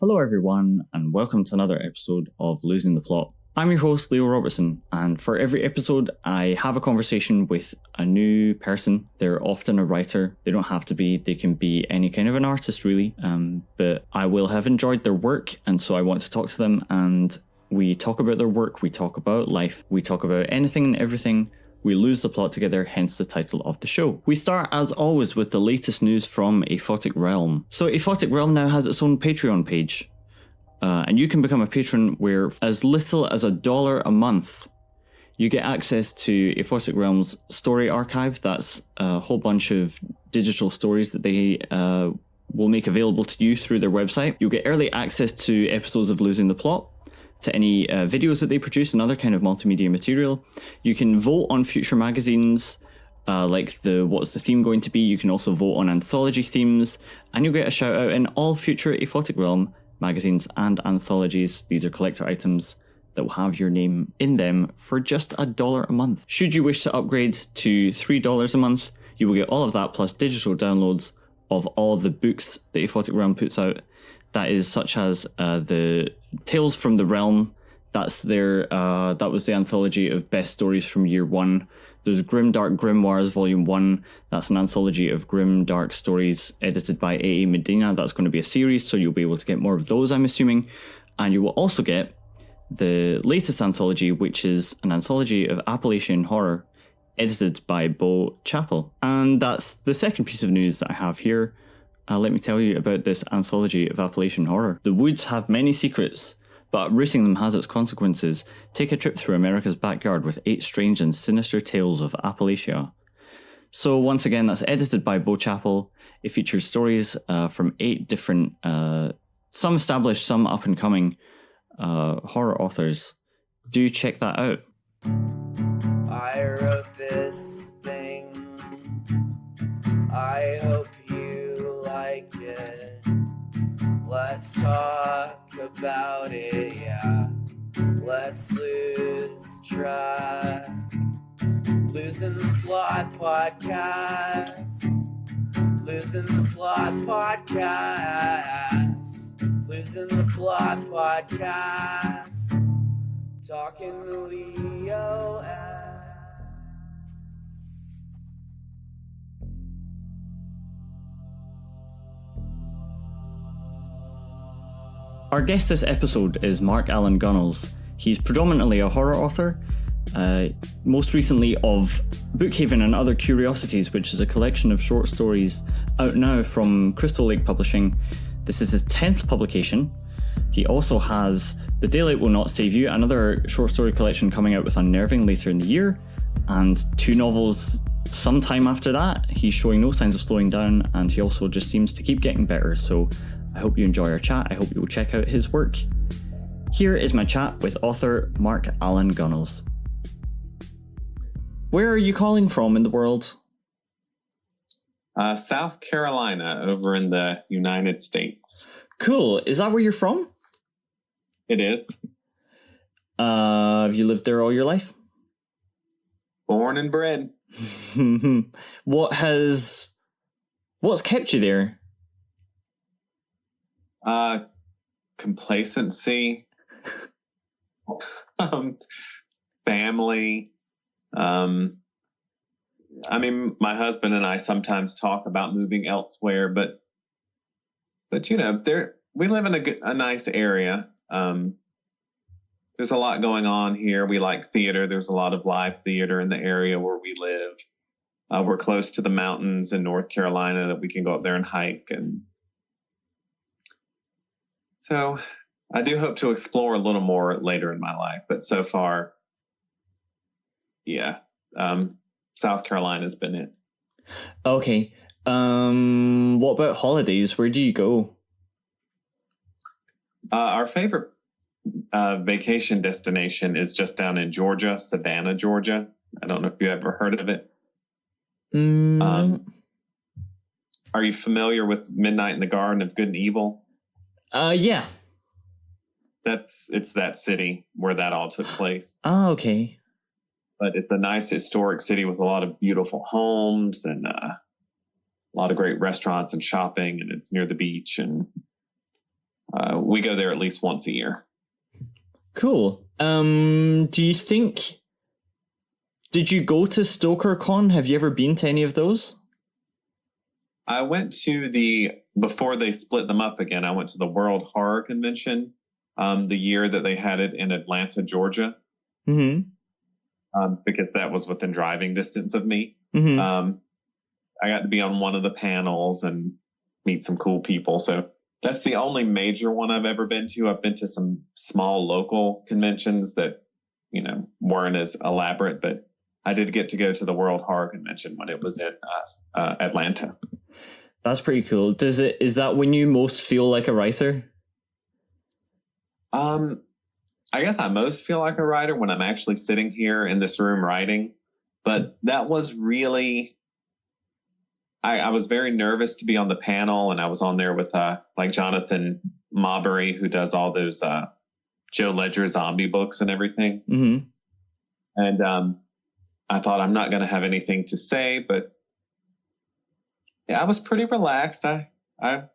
Hello everyone, and welcome to another episode of Losing the Plot. I'm your host, Leo Robertson, and for every episode I have a conversation with a new person. They're often a writer. They don't have to be, they can be any kind of an artist really, but I will have enjoyed their work, and so I want to talk to them, and we talk about their work, we talk about life, we talk about anything and everything. We lose the plot together, hence the title of the show. We start, as always, with the latest news from Aphotic Realm. So Aphotic Realm now has its own Patreon page. And you can become a patron where, as little as $1 a month, you get access to Aphotic Realm's story archive. That's a whole bunch of digital stories that they will make available to you through their website. You'll get early access to episodes of Losing the Plot, to any videos that they produce and other kind of multimedia material. You can vote on future magazines, like what's the theme going to be. You can also vote on anthology themes, and you'll get a shout out in all future Aphotic Realm magazines and anthologies. These are collector items that will have your name in them for just $1 a month. Should you wish to upgrade to $3 a month, you will get all of that plus digital downloads of all the books that Aphotic Realm puts out. That is such as the Tales from the Realm. That's that was the anthology of best stories from year one. There's Grim Dark Grimoires Volume 1. That's an anthology of grim dark stories edited by A.A. Medina. That's going to be a series, so you'll be able to get more of those, I'm assuming. And you will also get the latest anthology, which is an anthology of Appalachian horror edited by Bo Chappell. And that's the second piece of news that I have here. Let me tell you about this anthology of Appalachian horror. The woods have many secrets, but uprooting them has its consequences. Take a trip through America's backyard with 8 strange and sinister tales of Appalachia. So once again, that's edited by Bo Chappell. It features stories from 8 different, some established, some up and coming horror authors. Do check that out. I wrote this thing. I hope you like it. Let's talk about it, yeah. Let's lose track. Losing the Plot podcast. Losing the Plot podcast. Losing the Plot podcast. Talking to Leo and Our guest this episode is Allan Gunnels. He's predominantly a horror author, most recently of Bookhaven and Other Curiosities, which is a collection of short stories out now from Crystal Lake Publishing. This is his 10th publication. He also has The Daylight Will Not Save You, another short story collection coming out with Unnerving later in the year, and 2 novels sometime after that. He's showing no signs of slowing down, and he also just seems to keep getting better, so I hope you enjoy our chat. I hope you will check out his work. Here is my chat with author Allan Gunnels. Where are you calling from in the world? South Carolina, over in the United States. Cool. Is that where you're from? It is. Have you lived there all your life? Born and bred. What's kept you there? Complacency, family. I mean, my husband and I sometimes talk about moving elsewhere, but you know, we live in a nice area. There's a lot going on here. We like theater. There's a lot of live theater in the area where we live. We're close to the mountains in North Carolina that we can go up there and hike, and so I do hope to explore a little more later in my life, but so far, yeah, South Carolina's been it. Okay. What about holidays? Where do you go? Our favorite vacation destination is just down in Georgia, Savannah, Georgia. I don't know if you ever heard of it. Are you familiar with Midnight in the Garden of Good and Evil? Yeah. It's that city where that all took place. Oh, okay. But it's a nice historic city with a lot of beautiful homes and a lot of great restaurants and shopping, and it's near the beach, and we go there at least once a year. Cool. Do you think... Did you go to StokerCon? Have you ever been to any of those? I went to before they split them up again, I went to the World Horror Convention the year that they had it in Atlanta, Georgia. Mm-hmm. Because that was within driving distance of me. Mm-hmm. I got to be on one of the panels and meet some cool people. So that's the only major one I've ever been to. I've been to some small local conventions that, weren't as elaborate, but I did get to go to the World Horror Convention when it was in Atlanta. That's pretty cool. Is that when you most feel like a writer? I guess I most feel like a writer when I'm actually sitting here in this room writing. But that was really, I was very nervous to be on the panel, and I was on there with like Jonathan Maubury, who does all those Joe Ledger zombie books and everything. Mm-hmm. And I thought I'm not going to have anything to say, but yeah, I was pretty relaxed. I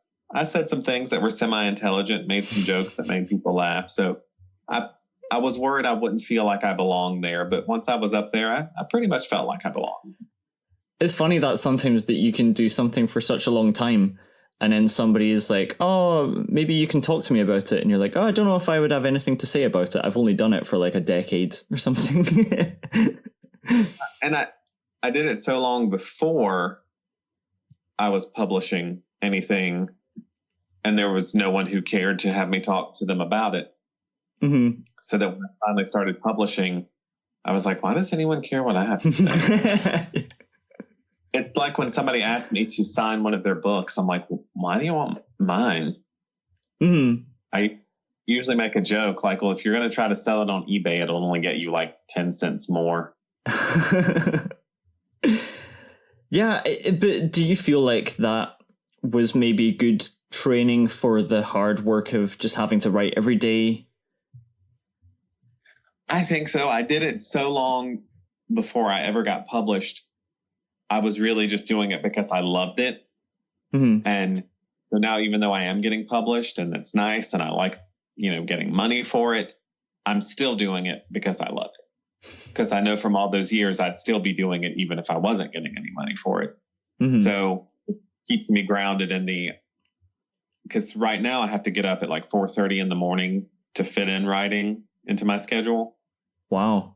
said some things that were semi-intelligent, made some jokes that made people laugh. So I was worried I wouldn't feel like I belonged there, but once I was up there, I pretty much felt like I belonged. It's funny that sometimes that you can do something for such a long time, and then somebody is like, oh, maybe you can talk to me about it. And you're like, oh, I don't know if I would have anything to say about it. I've only done it for like a decade or something. And I did it so long before I was publishing anything, and there was no one who cared to have me talk to them about it. Mm-hmm. So that when I finally started publishing, I was like, why does anyone care what I have to say? It's like when somebody asked me to sign one of their books, I'm like, well, why do you want mine? Mm-hmm. I usually make a joke like, well, if you're going to try to sell it on eBay, it'll only get you like 10 cents more. Yeah, but do you feel like that was maybe good training for the hard work of just having to write every day? I think so. I did it so long before I ever got published. I was really just doing it because I loved it. Mm-hmm. And so now, even though I am getting published and it's nice and I like, getting money for it, I'm still doing it because I love it. Because I know from all those years, I'd still be doing it even if I wasn't getting any money for it. Mm-hmm. So it keeps me grounded because right now I have to get up at like 4:30 in the morning to fit in writing into my schedule. Wow.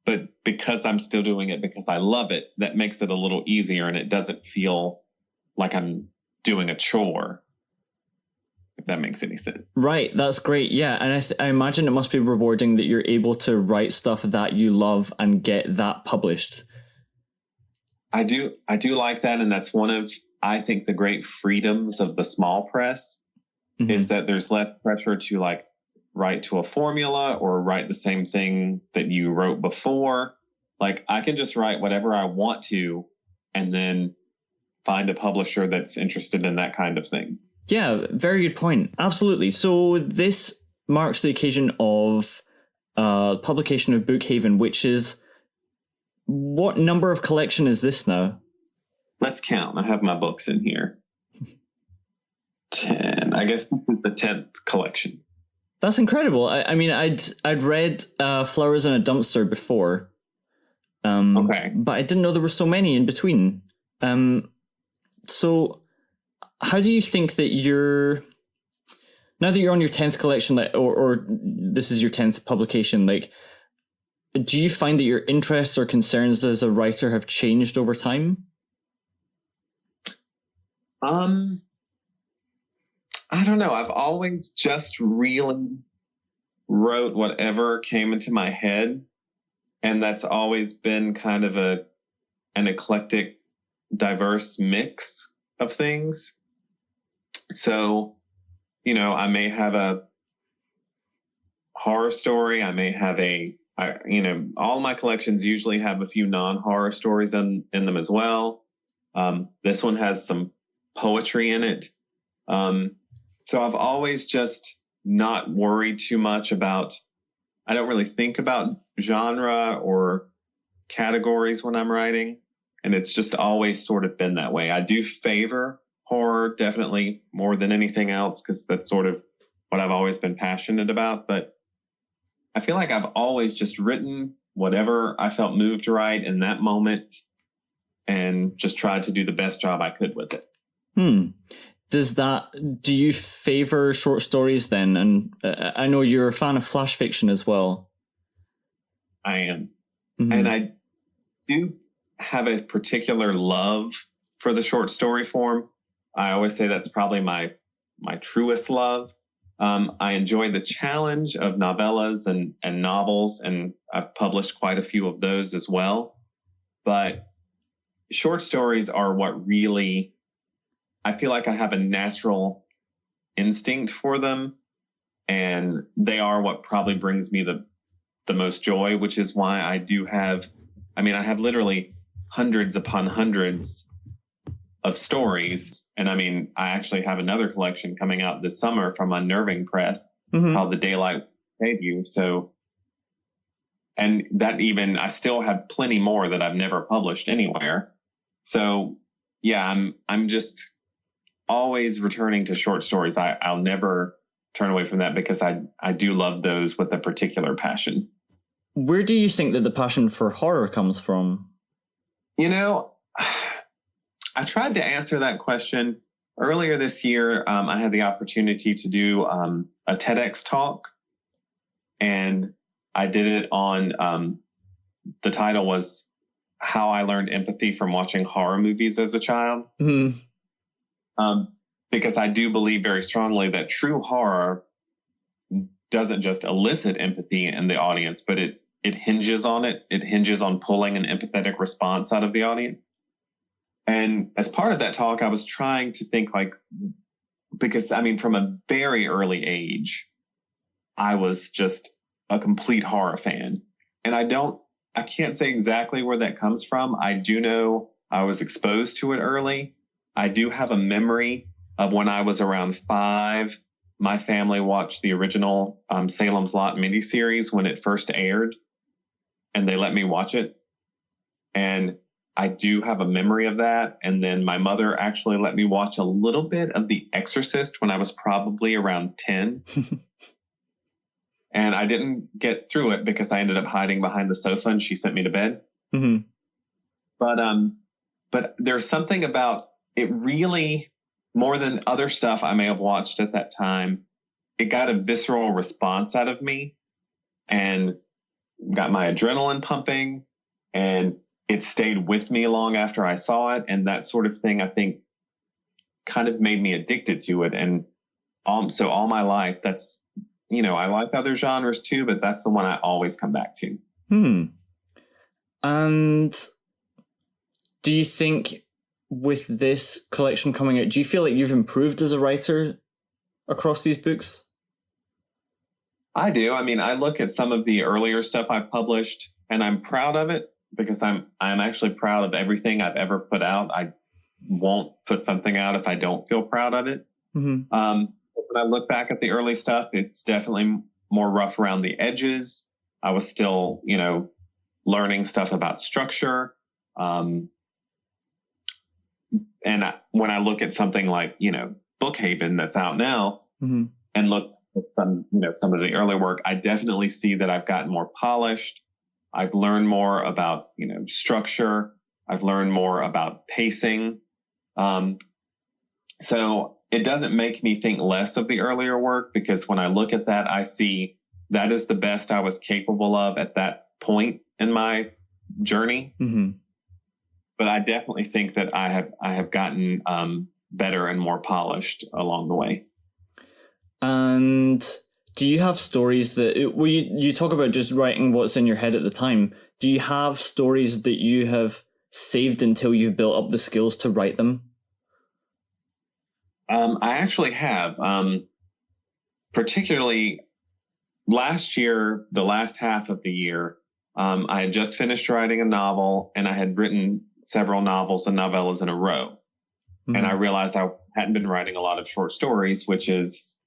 But because I'm still doing it because I love it, that makes it a little easier, and it doesn't feel like I'm doing a chore, if that makes any sense. Right. That's great. Yeah. And I imagine it must be rewarding that you're able to write stuff that you love and get that published. I do like that. And that's one of, I think, the great freedoms of the small press. Mm-hmm. Is that there's less pressure to like write to a formula or write the same thing that you wrote before. Like I can just write whatever I want to and then find a publisher that's interested in that kind of thing. Yeah, very good point. Absolutely. So this marks the occasion of publication of Bookhaven, which is, what number of collection is this now? Let's count. I have my books in here. 10. I guess this is the 10th collection. That's incredible. I mean, I'd read Flowers in a Dumpster before. Okay. But I didn't know there were so many in between. So how do you think that now that you're on your 10th collection, or this is your 10th publication, like, do you find that your interests or concerns as a writer have changed over time? I don't know. I've always just really wrote whatever came into my head. And that's always been kind of an eclectic, diverse mix of things. So, I may have a horror story. I may have all my collections usually have a few non-horror stories in them as well. This one has some poetry in it. So I've always just not worried too much about, I don't really think about genre or categories when I'm writing. And it's just always sort of been that way. I do favor horror, definitely more than anything else, because that's sort of what I've always been passionate about. But I feel like I've always just written whatever I felt moved to write in that moment and just tried to do the best job I could with it. Do you favor short stories then? And I know you're a fan of flash fiction as well. I am. And I do have a particular love for the short story form. I always say that's probably my truest love. I enjoy the challenge of novellas and novels, and I've published quite a few of those as well. But short stories are what really, I feel like I have a natural instinct for them, and they are what probably brings me the most joy, which is why I have literally hundreds upon hundreds of stories. And I actually have another collection coming out this summer from Unnerving Press called The Daylight Debut. So, and that even, I still have plenty more that I've never published anywhere. So yeah, I'm just always returning to short stories. I'll never turn away from that because I do love those with a particular passion. Where do you think that the passion for horror comes from? I tried to answer that question earlier this year. I had the opportunity to do a TEDx talk, and I did it on, the title was How I Learned Empathy from Watching Horror Movies as a Child. Because I do believe very strongly that true horror doesn't just elicit empathy in the audience, but it hinges on it. It hinges on pulling an empathetic response out of the audience. And as part of that talk, I was trying to think because from a very early age, I was just a complete horror fan. And I can't say exactly where that comes from. I do know I was exposed to it early. I do have a memory of when I was around 5, my family watched the original Salem's Lot miniseries when it first aired, and they let me watch it. And I do have a memory of that. And then my mother actually let me watch a little bit of The Exorcist when I was probably around 10. And I didn't get through it because I ended up hiding behind the sofa and she sent me to bed. But there's something about it, really, more than other stuff I may have watched at that time, it got a visceral response out of me and got my adrenaline pumping, and it stayed with me long after I saw it. And that sort of thing, I think, kind of made me addicted to it. And so all my life, that's, I like other genres too, but that's the one I always come back to. And do you think with this collection coming out, do you feel like you've improved as a writer across these books? I do. I look at some of the earlier stuff I've published and I'm proud of it, because I'm actually proud of everything I've ever put out. I won't put something out if I don't feel proud of it. When I look back at the early stuff, it's definitely more rough around the edges. I was still, learning stuff about structure. And when I look at something like, Bookhaven that's out now, and look at some of the early work, I definitely see that I've gotten more polished. I've learned more about, structure. I've learned more about pacing. So it doesn't make me think less of the earlier work, because when I look at that, I see that is the best I was capable of at that point in my journey. But I definitely think that I have gotten better and more polished along the way. And do you have stories that, you talk about just writing what's in your head at the time. Do you have stories that you have saved until you've built up the skills to write them? I actually have. Particularly last year, the last half of the year, I had just finished writing a novel, and I had written several novels and novellas in a row. And I realized I hadn't been writing a lot of short stories, which is,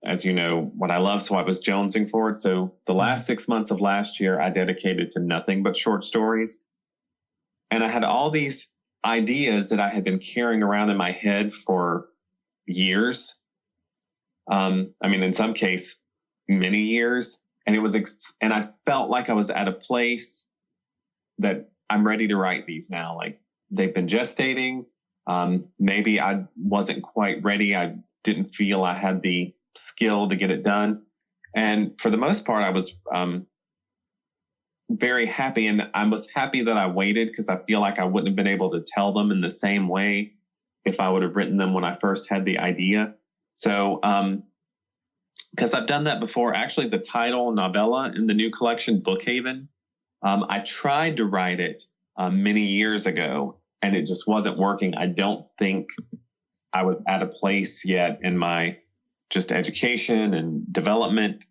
as you know, what I love. So I was jonesing for it. So the last 6 months of last year, I dedicated to nothing but short stories. And I had all these ideas that I had been carrying around in my head for years. In some case, many years. And and I felt like I was at a place that I'm ready to write these now. Like, they've been gestating. Maybe I wasn't quite ready. I didn't feel I had the skill to get it done. And for the most part, I was very happy. And I was happy that I waited, because I feel like I wouldn't have been able to tell them in the same way if I would have written them when I first had the idea. So, because I've done that before. Actually, the title novella in the new collection, Bookhaven, I tried to write it many years ago, and it just wasn't working. I don't think I was at a place yet in my just education and development,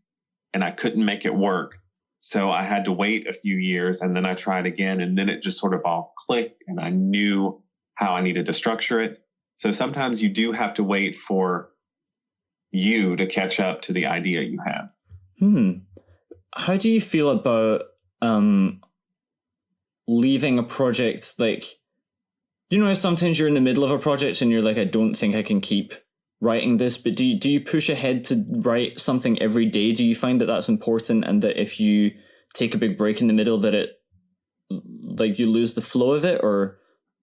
and I couldn't make it work. So I had to wait a few years, and then I tried again, and then it just sort of all clicked, and I knew how I needed to structure it. So sometimes you do have to wait for you to catch up to the idea you have. How do you feel about leaving a project? Like, sometimes you're in the middle of a project and you're like, I don't think I can keep writing this, but do you push ahead to write something every day? Do you find that that's important, and that if you take a big break in the middle, that it, like, you lose the flow of it? Or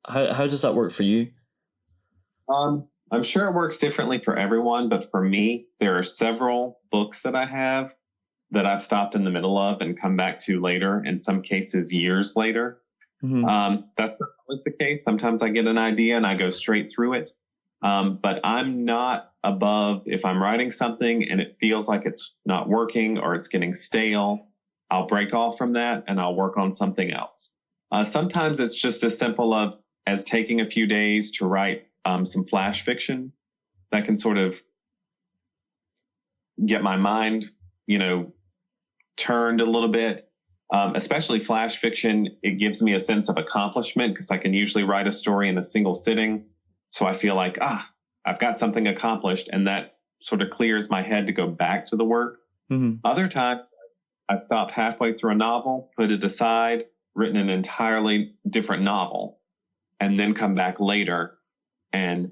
how does that work for you? I'm sure it works differently for everyone, but for me, there are several books that I have that I've stopped in the middle of and come back to later, in some cases years later. That's not always the case. Sometimes I get an idea and I go straight through it. But I'm not above, if I'm writing something and it feels like it's not working or it's getting stale, I'll break off from that and I'll work on something else. Sometimes it's just as simple as taking a few days to write some flash fiction that can sort of get my mind, turned a little bit. Especially flash fiction, it gives me a sense of accomplishment, because I can usually write a story in a single sitting. So I feel like, I've got something accomplished, and that sort of clears my head to go back to the work. Other times, I've stopped halfway through a novel, put it aside, written an entirely different novel, and then come back later. And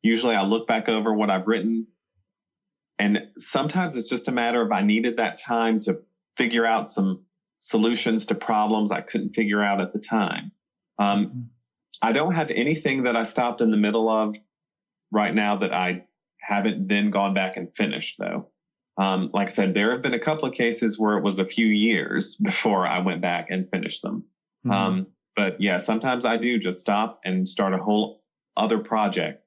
usually I look back over what I've written, and sometimes it's just a matter of I needed that time to figure out some solutions to problems I couldn't figure out at the time. I don't have anything that I stopped in the middle of right now that I haven't then gone back and finished, though. Like I said, there have been a couple of cases where it was a few years before I went back and finished them. But yeah, sometimes I do just stop and start a whole other project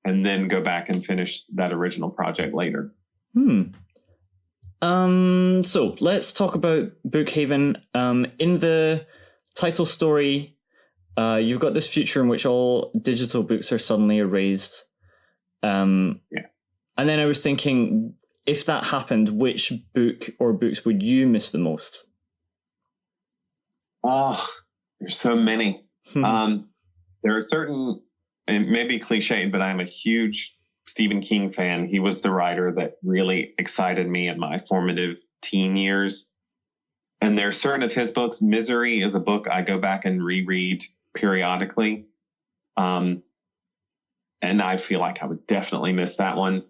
and then go back and finish that original project later. So let's talk about Bookhaven. In the title story, you've got this future in which all digital books are suddenly erased. And then I was thinking, if that happened, which book or books would you miss the most? Oh, there's so many. There are certain, it may be cliche, but I'm a huge Stephen King fan. He was the writer that really excited me in my formative teen years. And there are certain of his books. Misery is a book I go back and reread periodically. And I feel like I would definitely miss that one.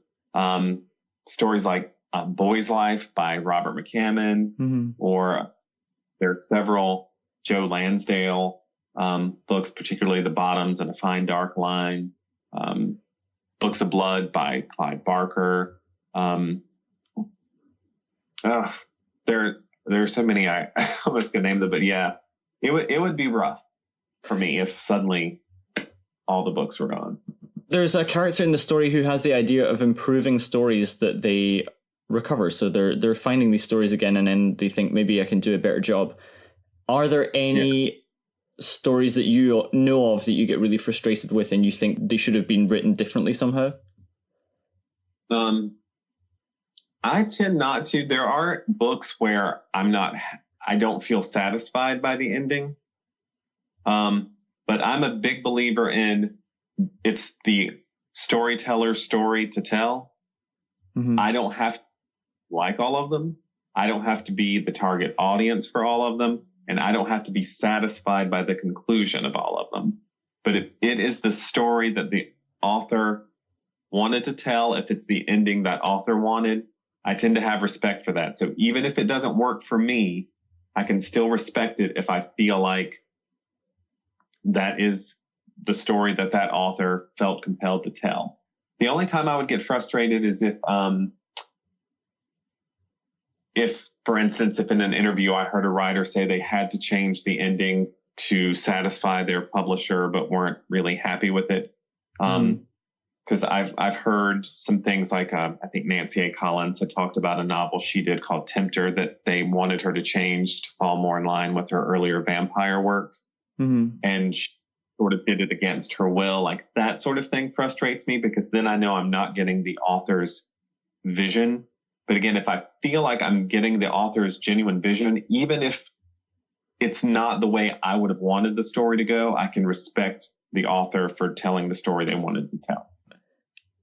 Stories like Boy's Life by Robert McCammon, or there are several Joe Lansdale books, particularly The Bottoms and A Fine Dark Line, Books of Blood by Clive Barker. There are so many, I almost could name them, but yeah, it would be rough for me if suddenly all the books were gone. There's a character in the story who has the idea of improving stories that they recover. So they're finding these stories again, and then they think, maybe I can do a better job. Are there any stories that you know of that you get really frustrated with and you think they should have been written differently somehow? I tend not to. There are books where I don't feel satisfied by the ending. But I'm a big believer in it's the storyteller's story to tell. I don't have to like all of them. I don't have to be the target audience for all of them. And I don't have to be satisfied by the conclusion of all of them. but it is the story that the author wanted to tell. If it's the ending that author wanted, I tend to have respect for that. So even if it doesn't work for me, I can still respect it if I feel like that is the story that author felt compelled to tell. The only time I would get frustrated is if, for instance, if in an interview I heard a writer say they had to change the ending to satisfy their publisher but weren't really happy with it. Because I've heard some things like I think Nancy A. Collins had talked about a novel she did called Tempter that they wanted her to change to fall more in line with her earlier vampire works. And she sort of did it against her will. Like that sort of thing frustrates me because then I know I'm not getting the author's vision. But again, if I feel like I'm getting the author's genuine vision, even if it's not the way I would have wanted the story to go, I can respect the author for telling the story they wanted to tell.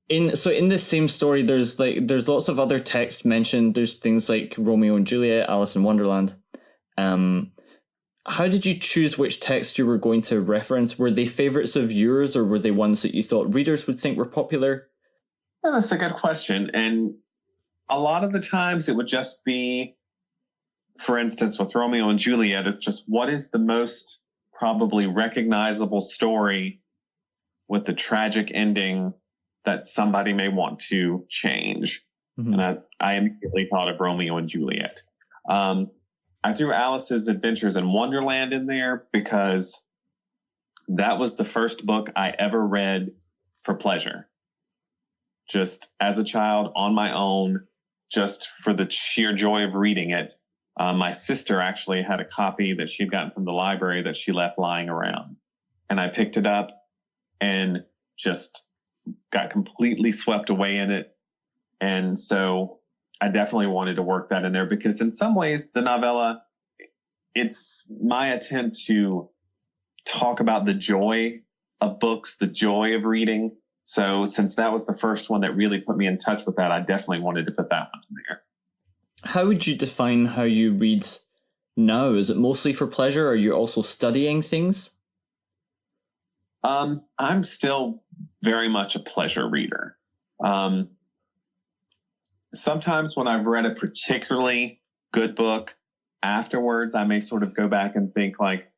In this same story, there's lots of other texts mentioned. There's things like Romeo and Juliet, Alice in Wonderland. How did you choose which text you were going to reference? Were they favorites of yours, or were they ones that you thought readers would think were popular? Well, that's a good question. And a lot of the times it would just be, for instance, with Romeo and Juliet, it's just what is the most probably recognizable story with the tragic ending that somebody may want to change. And I immediately thought of Romeo and Juliet. I threw Alice's Adventures in Wonderland in there because that was the first book I ever read for pleasure. Just as a child on my own, just for the sheer joy of reading it. My sister actually had a copy that she'd gotten from the library that she left lying around. And I picked it up and just got completely swept away in it. And so I definitely wanted to work that in there because in some ways the novella, it's my attempt to talk about the joy of books, the joy of reading. So since that was the first one that really put me in touch with that, I definitely wanted to put that one in there. How would you define how you read now? Is it mostly for pleasure, or are you also studying things? I'm still very much a pleasure reader. Sometimes when I've read a particularly good book, afterwards I may sort of go back and think like,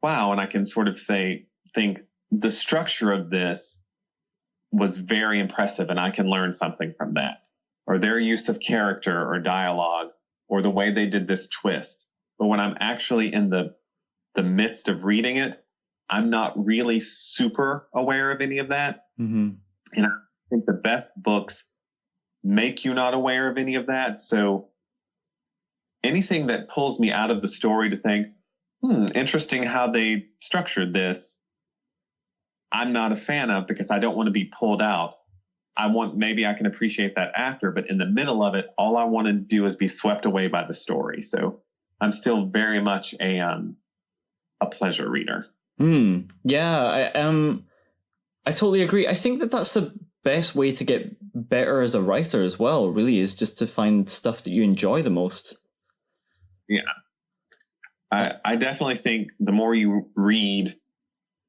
wow, and I can sort of think the structure of this was very impressive and I can learn something from that. Or their use of character or dialogue, or the way they did this twist. But when I'm actually in the midst of reading it, I'm not really super aware of any of that. And I think the best books make you not aware of any of that. So anything that pulls me out of the story to think, interesting how they structured this, I'm not a fan of because I don't want to be pulled out. Maybe I can appreciate that after, but in the middle of it, all I want to do is be swept away by the story. So I'm still very much a pleasure reader. Yeah, I totally agree. I think that's the best way to get better as a writer as well, really, is just to find stuff that you enjoy the most. Yeah. I definitely think the more you read,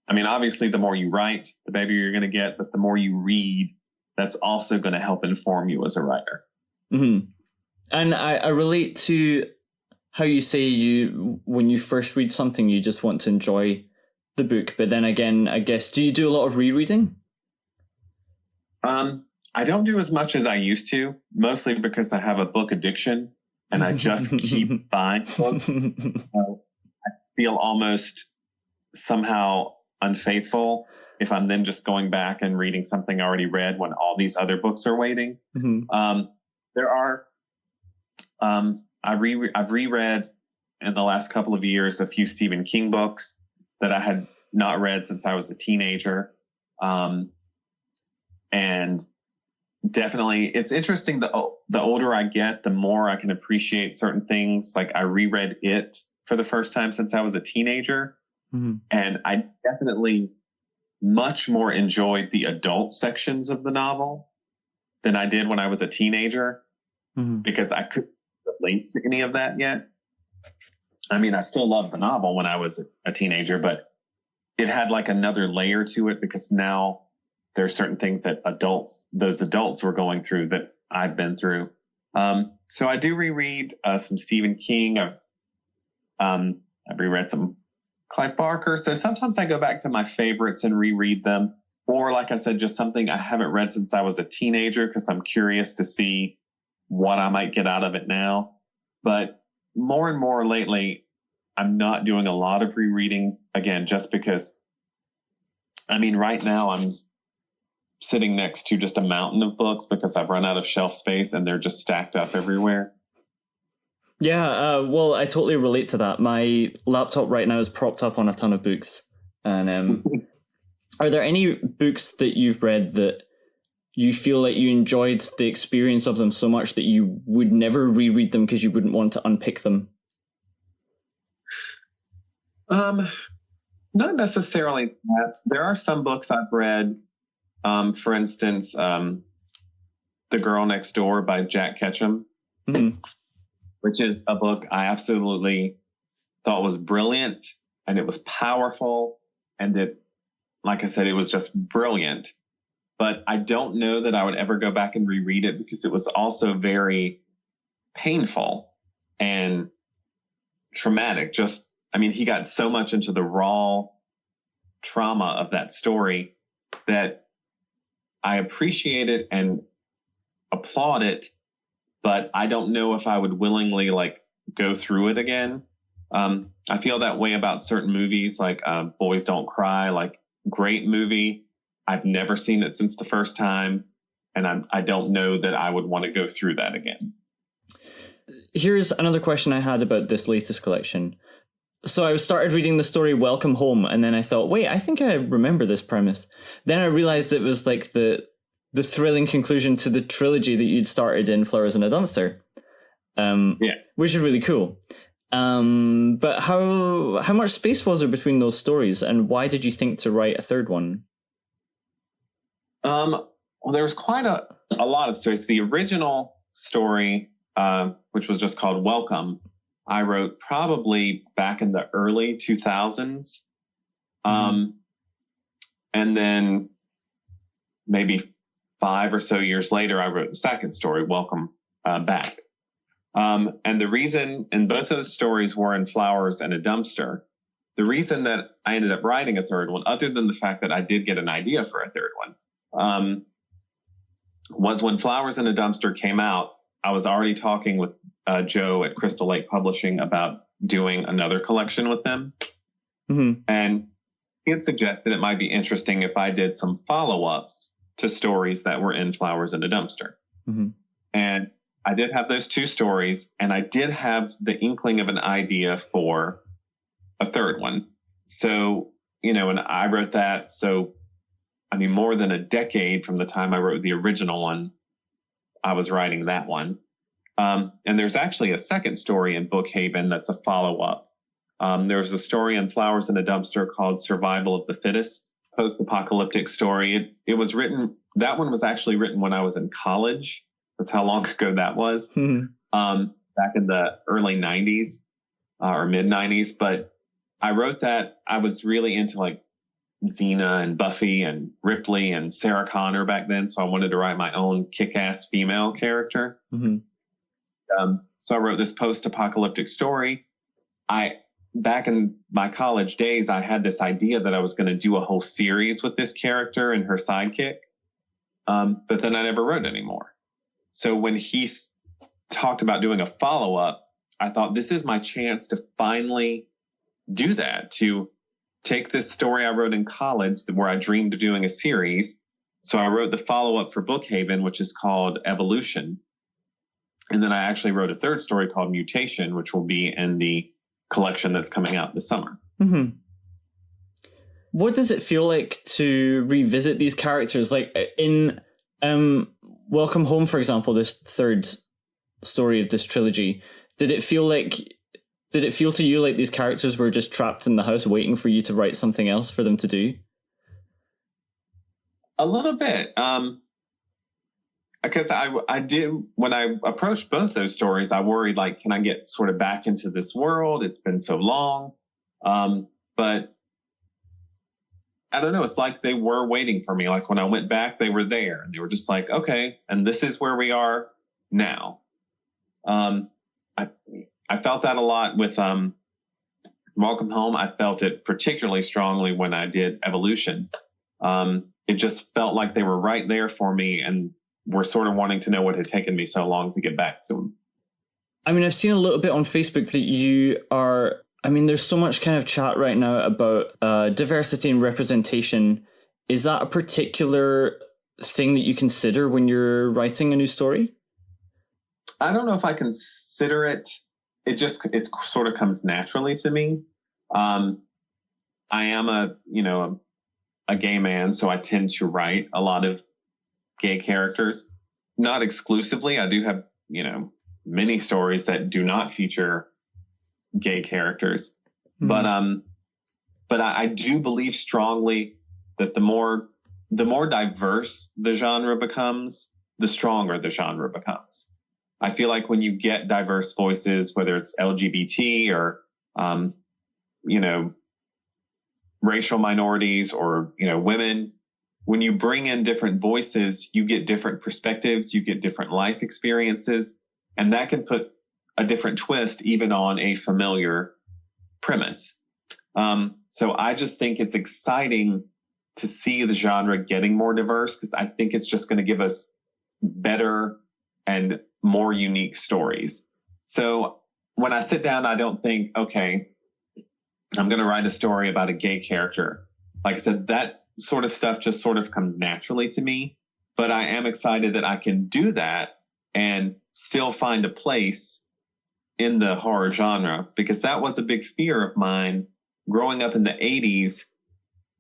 I mean, obviously the more you write, the better you're going to get, but the more you read, that's also going to help inform you as a writer. And I relate to how you say when you first read something, you just want to enjoy the book. But then again, I guess, do you do a lot of rereading? I don't do as much as I used to, mostly because I have a book addiction and I just keep buying books. I feel almost somehow unfaithful if I'm then just going back and reading something I already read when all these other books are waiting. I've reread in the last couple of years a few Stephen King books that I had not read since I was a teenager. And definitely it's interesting. The older I get, the more I can appreciate certain things. Like I reread It for the first time since I was a teenager. And I definitely much more enjoyed the adult sections of the novel than I did when I was a teenager, because I couldn't relate to any of that yet. I mean, I still loved the novel when I was a teenager, but it had like another layer to it, because now there are certain things that those adults were going through that I've been through. So I do reread some Stephen King. I've reread some Clive Barker. So sometimes I go back to my favorites and reread them. Or like I said, just something I haven't read since I was a teenager, because I'm curious to see what I might get out of it now. But more and more lately, I'm not doing a lot of rereading, again, just because, I mean, right now I'm sitting next to just a mountain of books because I've run out of shelf space and they're just stacked up everywhere. Yeah, well, I totally relate to that. My laptop right now is propped up on a ton of books. And are there any books that you've read that you feel like you enjoyed the experience of them so much that you would never reread them because you wouldn't want to unpick them? Not necessarily that. There are some books I've read. For instance, The Girl Next Door by Jack Ketchum, which is a book I absolutely thought was brilliant, and it was powerful, and it, like I said, it was just brilliant. But I don't know that I would ever go back and reread it, because it was also very painful and traumatic. He got so much into the raw trauma of that story that I appreciate it and applaud it, but I don't know if I would willingly go through it again. I feel that way about certain movies, like Boys Don't Cry, great movie. I've never seen it since the first time, and I don't know that I would want to go through that again. Here's another question I had about this latest collection. So I started reading the story Welcome Home, and then I thought, wait, I think I remember this premise. Then I realized it was like the thrilling conclusion to the trilogy that you'd started in Flowers in a Dumpster, which is really cool. But how much space was there between those stories, and why did you think to write a third one? Well, there was quite a lot of stories. The original story, which was just called Welcome, I wrote probably back in the early 2000s. And then maybe 5 or so years later, I wrote the second story, Welcome Back. And the reason, and both of the stories were in Flowers and a Dumpster. The reason that I ended up writing a third one, other than the fact that I did get an idea for a third one, was when Flowers in a Dumpster came out, I was already talking with Joe at Crystal Lake Publishing about doing another collection with them. And he had suggested it might be interesting if I did some follow-ups to stories that were in Flowers in a Dumpster. And I did have those 2 stories, and I did have the inkling of an idea for a third one. So, and I wrote that. So, more than a decade from the time I wrote the original one, I was writing that one. And there's actually a second story in Bookhaven that's a follow-up. There's a story in Flowers in a Dumpster called Survival of the Fittest, post-apocalyptic story. It was written, that one was actually written when I was in college. That's how long ago that was. Back in the early 90s or mid 90s. But I wrote that. I was really into Xena and Buffy and Ripley and Sarah Connor back then. So I wanted to write my own kick-ass female character. So I wrote this post-apocalyptic story. Back in my college days, I had this idea that I was going to do a whole series with this character and her sidekick. But then I never wrote anymore. So when he talked about doing a follow-up, I thought, this is my chance to finally do that, to take this story I wrote in college where I dreamed of doing a series. So I wrote the follow-up for Bookhaven, which is called Evolution. And then I actually wrote a third story called Mutation, which will be in the collection that's coming out this summer. What does it feel like to revisit these characters? Like in Welcome Home, for example, this third story of this trilogy, did it feel to you like these characters were just trapped in the house waiting for you to write something else for them to do? A little bit. Because I did, when I approached both those stories, I worried, can I get sort of back into this world? It's been so long. But I don't know. It's like they were waiting for me. Like when I went back, they were there and they were just like, okay, and this is where we are now. I felt that a lot with Welcome Home. I felt it particularly strongly when I did Evolution. It just felt like they were right there for me and were sort of wanting to know what had taken me so long to get back to them. I mean, I've seen a little bit on Facebook that you are, I mean, there's so much kind of chat right now about diversity and representation. Is that a particular thing that you consider when you're writing a new story? I don't know if I consider it. It sort of comes naturally to me. I am a gay man, so I tend to write a lot of gay characters. Not exclusively. I do have, many stories that do not feature gay characters. Mm-hmm. But I do believe strongly that the more diverse the genre becomes, the stronger the genre becomes. I feel like when you get diverse voices, whether it's LGBT or, racial minorities or, women, when you bring in different voices, you get different perspectives, you get different life experiences, and that can put a different twist even on a familiar premise. So I just think it's exciting to see the genre getting more diverse, because I think it's just going to give us better and more unique stories. So when I sit down, I don't think, okay, I'm going to write a story about a gay character. Like I said, that sort of stuff just sort of comes naturally to me, but I am excited that I can do that and still find a place in the horror genre, because that was a big fear of mine growing up in the 80s.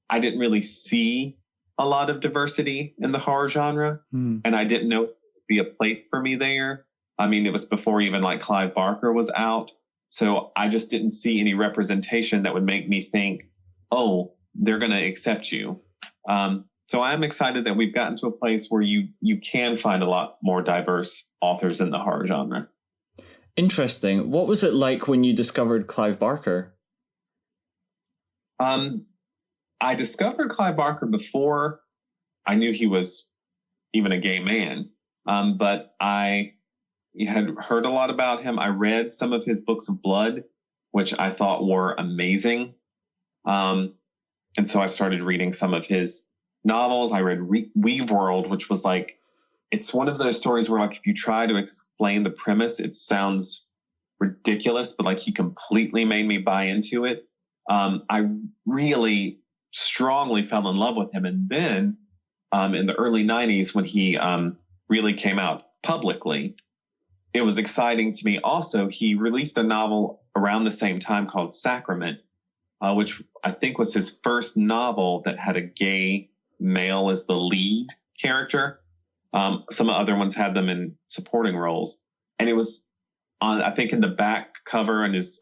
I didn't really see a lot of diversity in the horror genre, and I didn't know be a place for me there. I mean, it was before even like Clive Barker was out. So I just didn't see any representation that would make me think, oh, they're going to accept you. So I'm excited that we've gotten to a place where you can find a lot more diverse authors in the horror genre. Interesting. What was it like when you discovered Clive Barker? I discovered Clive Barker before I knew he was even a gay man. But I had heard a lot about him. I read some of his books of blood, which I thought were amazing. And so I started reading some of his novels. I read Weave World, which was like, it's one of those stories where like if you try to explain the premise, it sounds ridiculous, but like he completely made me buy into it. I really strongly fell in love with him. And then in the early 90s, when he really came out publicly, it was exciting to me. Also, he released a novel around the same time called Sacrament, which I think was his first novel that had a gay male as the lead character. Some other ones had them in supporting roles. And it was on, I think in the back cover and his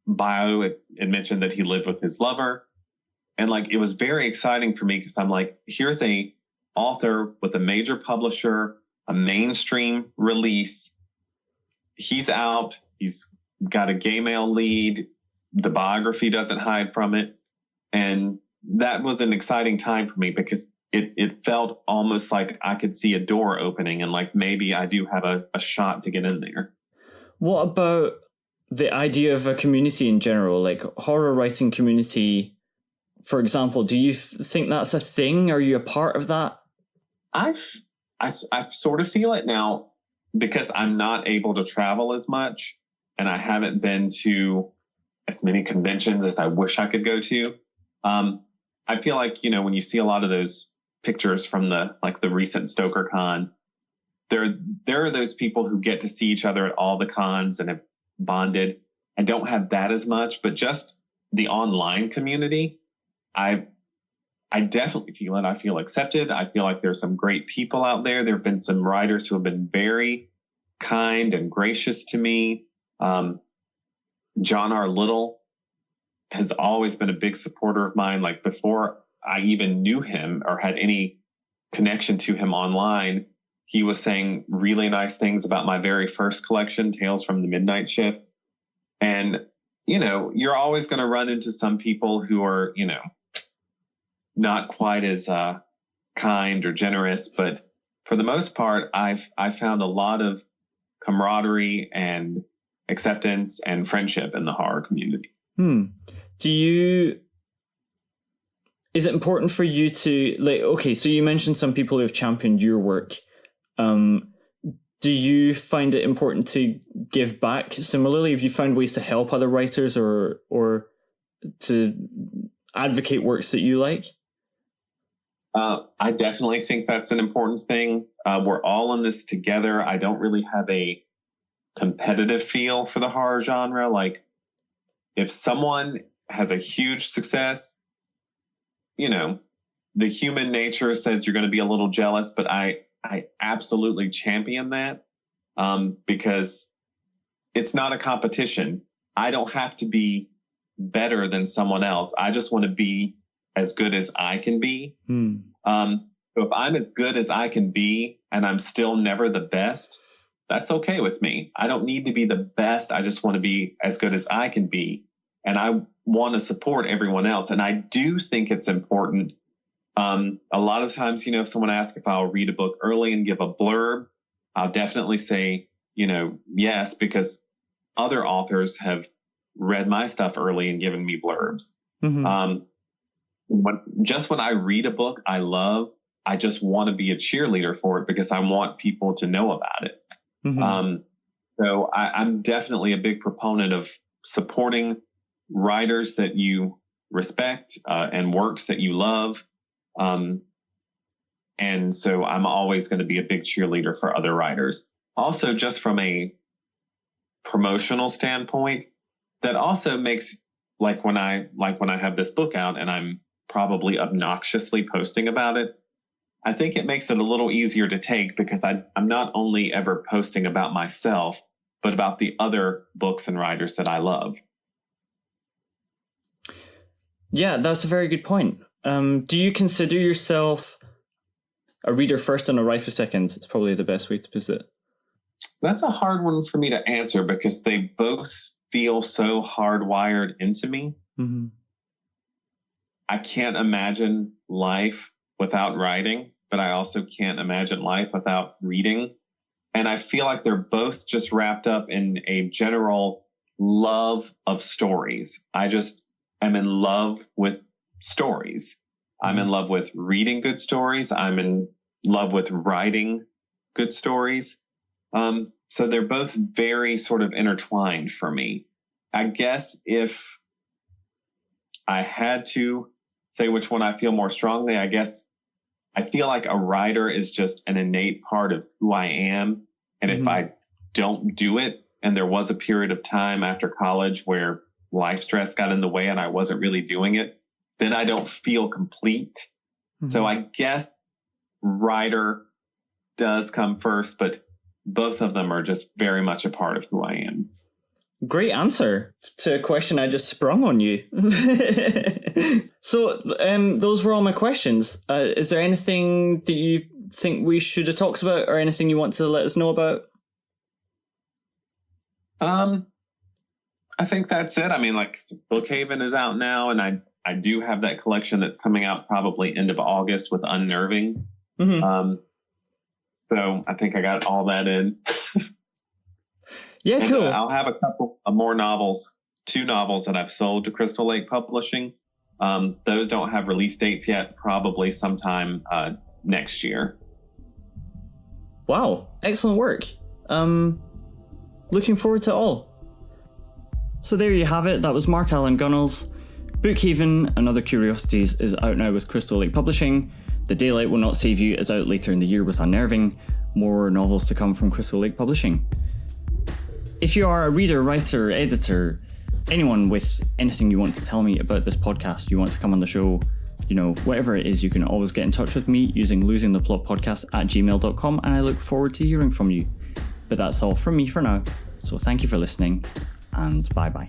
bio, it mentioned that he lived with his lover. And like, it was very exciting for me because I'm like, here's a author with a major publisher, a mainstream release. He's out. He's got a gay male lead. The biography doesn't hide from it. And that was an exciting time for me because it felt almost like I could see a door opening and like maybe I do have a shot to get in there. What about the idea of a community in general, like horror writing community, for example? Do you think that's a thing? Are you a part of that? I sort of feel it now because I'm not able to travel as much and I haven't been to as many conventions as I wish I could go to. I feel like, when you see a lot of those pictures from the recent Stoker Con, there are those people who get to see each other at all the cons and have bonded. I don't have that as much, but just the online community, I definitely feel it. I feel accepted. I feel like there's some great people out there. There have been some writers who have been very kind and gracious to me. John R. Little has always been a big supporter of mine. Like before I even knew him or had any connection to him online, he was saying really nice things about my very first collection, Tales from the Midnight Shift. And you're always going to run into some people who are, not quite as kind or generous, but for the most part, I found a lot of camaraderie and acceptance and friendship in the horror community. Is it important for you to so you mentioned some people who have championed your work. Do you find it important to give back similarly? Have you found ways to help other writers or to advocate works that you like? I definitely think that's an important thing. We're all in this together. I don't really have a competitive feel for the horror genre. Like, if someone has a huge success, the human nature says you're going to be a little jealous, but I absolutely champion that because it's not a competition. I don't have to be better than someone else. I just want to be as good as I can be. So if I'm as good as I can be and I'm still never the best, that's okay with me. I don't need to be the best. I just want to be as good as I can be. And I want to support everyone else. And I do think it's important. A lot of times, if someone asks if I'll read a book early and give a blurb, I'll definitely say, yes, because other authors have read my stuff early and given me blurbs. When I read a book I love, I just want to be a cheerleader for it because I want people to know about it. So I'm definitely a big proponent of supporting writers that you respect and works that you love. And so I'm always going to be a big cheerleader for other writers. Also, just from a promotional standpoint, that also makes when I have this book out and I'm probably obnoxiously posting about it, I think it makes it a little easier to take because I'm not only ever posting about myself, but about the other books and writers that I love. Yeah, that's a very good point. Do you consider yourself a reader first and a writer second? It's probably the best way to put it. That's a hard one for me to answer because they both feel so hardwired into me. I can't imagine life without writing, but I also can't imagine life without reading. And I feel like they're both just wrapped up in a general love of stories. I just am in love with stories. I'm in love with reading good stories. I'm in love with writing good stories. So they're both very sort of intertwined for me. I guess if I had to say which one I feel more strongly, I guess I feel like a writer is just an innate part of who I am. And if I don't do it, and there was a period of time after college where life stress got in the way and I wasn't really doing it, then I don't feel complete. So I guess writer does come first, but both of them are just very much a part of who I am. Great answer to a question I just sprung on you. So those were all my questions. Is there anything that you think we should have talked about or anything you want to let us know about? I think that's it. I mean, Bookhaven is out now, and I do have that collection that's coming out probably end of August with Unnerving. So I think I got all that in. Yeah, and, cool. I'll have a couple of more novels, 2 novels that I've sold to Crystal Lake Publishing. Those don't have release dates yet, probably sometime next year. Wow, excellent work. Looking forward to it all. So there you have it. That was Mark Allan Gunnels. Bookhaven and Other Curiosities is out now with Crystal Lake Publishing. The Daylight Will Not Save You is out later in the year with Unnerving. More novels to come from Crystal Lake Publishing. If you are a reader, writer, editor, anyone with anything you want to tell me about this podcast, you want to come on the show, whatever it is, you can always get in touch with me using losingtheplotpodcast-at-gmail-dot-com, and I look forward to hearing from you. But that's all from me for now, so thank you for listening, and bye-bye.